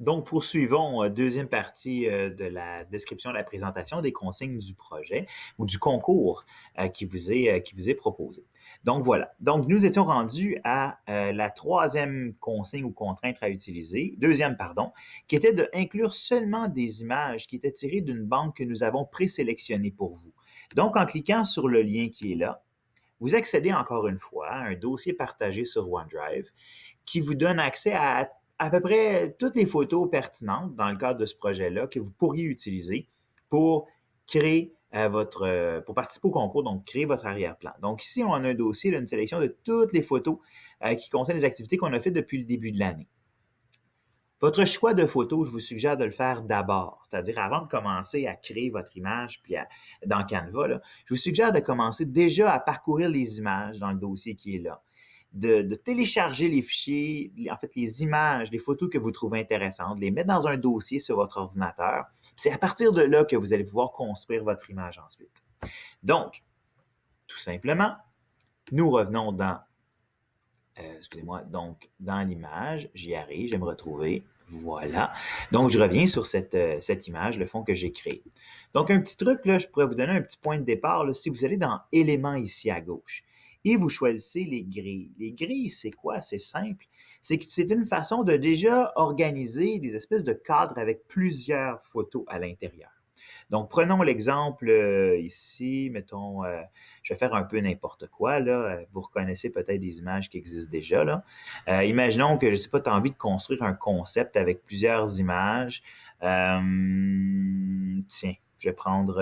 Donc, poursuivons deuxième partie de la description de la présentation des consignes du projet ou du concours qui vous est proposé. Donc, voilà. Donc, nous étions rendus à la troisième consigne ou contrainte à utiliser, deuxième, pardon, qui était de inclure seulement des images qui étaient tirées d'une banque que nous avons présélectionnée pour vous. Donc, en cliquant sur le lien qui est là, vous accédez encore une fois à un dossier partagé sur OneDrive qui vous donne accès à peu près toutes les photos pertinentes dans le cadre de ce projet-là que vous pourriez utiliser pour créer pour participer au concours, donc créer votre arrière-plan. Donc ici, on a un dossier, là, une sélection de toutes les photos qui contiennent les activités qu'on a faites depuis le début de l'année. Votre choix de photo, je vous suggère de le faire d'abord, c'est-à-dire avant de commencer à créer votre image puis dans Canva, là, je vous suggère de commencer déjà à parcourir les images dans le dossier qui est là, de télécharger les fichiers, en fait les images, les photos que vous trouvez intéressantes, de les mettre dans un dossier sur votre ordinateur. C'est à partir de là que vous allez pouvoir construire votre image ensuite. Donc, tout simplement, nous revenons dans excusez-moi, donc dans l'image, j'y arrive, je vais me retrouver, voilà. Donc, je reviens sur cette image, le fond que j'ai créé. Donc, un petit truc, là, je pourrais vous donner un petit point de départ, là, si vous allez dans éléments ici à gauche et vous choisissez les grilles. Les grilles, c'est quoi? C'est simple. C'est que c'est une façon de déjà organiser des espèces de cadres avec plusieurs photos à l'intérieur. Donc, prenons l'exemple ici, mettons, je vais faire un peu n'importe quoi, là. Vous reconnaissez peut-être des images qui existent déjà, là. Imaginons que, je ne sais pas, tu as envie de construire un concept avec plusieurs images. Tiens, je vais prendre...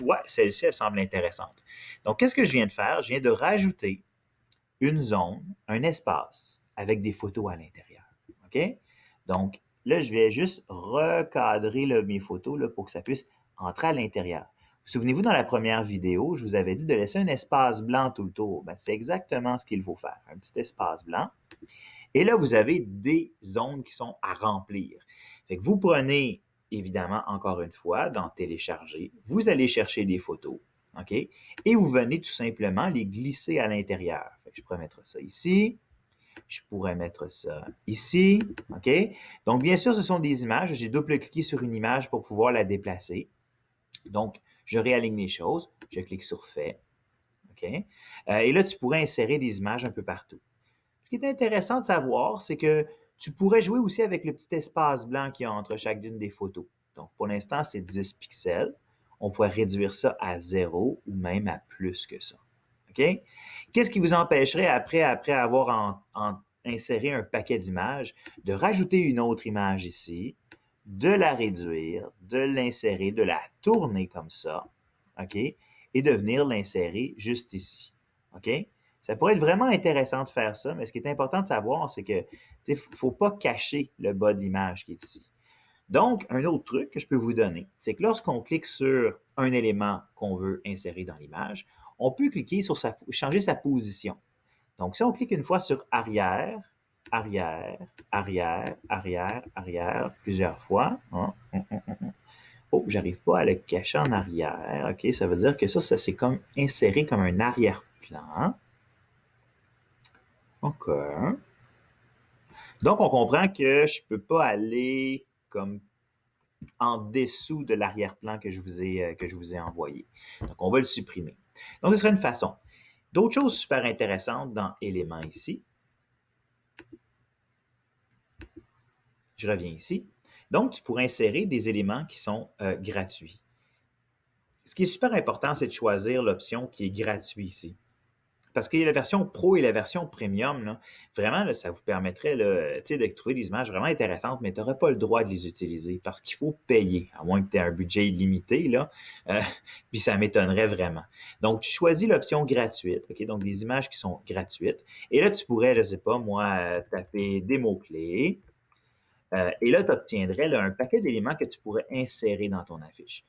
ouais, celle-ci, elle semble intéressante. Donc, qu'est-ce que je viens de faire? Je viens de rajouter une zone, un espace avec des photos à l'intérieur. OK? Donc, là, je vais juste recadrer là, mes photos là, pour que ça puisse entrer à l'intérieur. Souvenez-vous, dans la première vidéo, je vous avais dit de laisser un espace blanc tout le tour. Ben, c'est exactement ce qu'il faut faire. Un petit espace blanc. Et là, vous avez des zones qui sont à remplir. Fait que vous prenez, évidemment, encore une fois, dans Télécharger, vous allez chercher des photos, OK? Et vous venez tout simplement les glisser à l'intérieur. Fait que je pourrais mettre ça ici, je pourrais mettre ça ici, OK? Donc, bien sûr, ce sont des images. J'ai double-cliqué sur une image pour pouvoir la déplacer. Donc, je réaligne les choses. Je clique sur Fait, OK? Et là, tu pourrais insérer des images un peu partout. Ce qui est intéressant de savoir, c'est que tu pourrais jouer aussi avec le petit espace blanc qu'il y a entre chacune des photos. Donc, pour l'instant, c'est 10 pixels. On pourrait réduire ça à 0 ou même à plus que ça. OK? Qu'est-ce qui vous empêcherait, après avoir inséré un paquet d'images, de rajouter une autre image ici, de la réduire, de l'insérer, de la tourner comme ça, OK? Et de venir l'insérer juste ici. OK? Ça pourrait être vraiment intéressant de faire ça, mais ce qui est important de savoir, c'est que il ne faut pas cacher le bas de l'image qui est ici. Donc, un autre truc que je peux vous donner, c'est que lorsqu'on clique sur un élément qu'on veut insérer dans l'image, on peut cliquer sur changer sa position. Donc, si on clique une fois sur arrière, arrière, arrière, arrière, arrière, plusieurs fois, oh, j'arrive pas à le cacher en arrière. OK, ça veut dire que ça c'est comme inséré comme un arrière-plan. OK. Donc, on comprend que je peux pas aller comme en dessous de l'arrière-plan que je vous ai envoyé. Donc, on va le supprimer. Donc, ce serait une façon. D'autres choses super intéressantes dans éléments ici. Je reviens ici. Donc, tu pourrais insérer des éléments qui sont gratuits. Ce qui est super important, c'est de choisir l'option qui est gratuite ici. Parce qu'il y a la version Pro et la version Premium. Là. Vraiment, là, ça vous permettrait là, de trouver des images vraiment intéressantes, mais tu n'auras pas le droit de les utiliser parce qu'il faut payer, à moins que tu aies un budget illimité. Là, puis ça m'étonnerait vraiment. Donc, tu choisis l'option gratuite, ok, donc des images qui sont gratuites. Et là, tu pourrais, je ne sais pas, moi, taper des mots-clés. Et là, tu obtiendrais un paquet d'éléments que tu pourrais insérer dans ton affiche.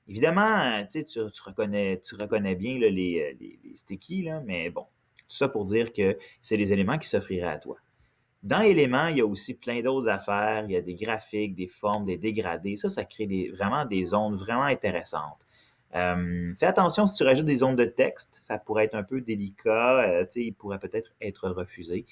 Évidemment, tu reconnais bien là, les stickies, là, mais bon, tout ça pour dire que c'est des éléments qui s'offriraient à toi. Dans Éléments, il y a aussi plein d'autres affaires. Il y a des graphiques, des formes, des dégradés. Ça crée vraiment des zones vraiment intéressantes. Fais attention si tu rajoutes des zones de texte, ça pourrait être un peu délicat, il pourrait peut-être être refusé.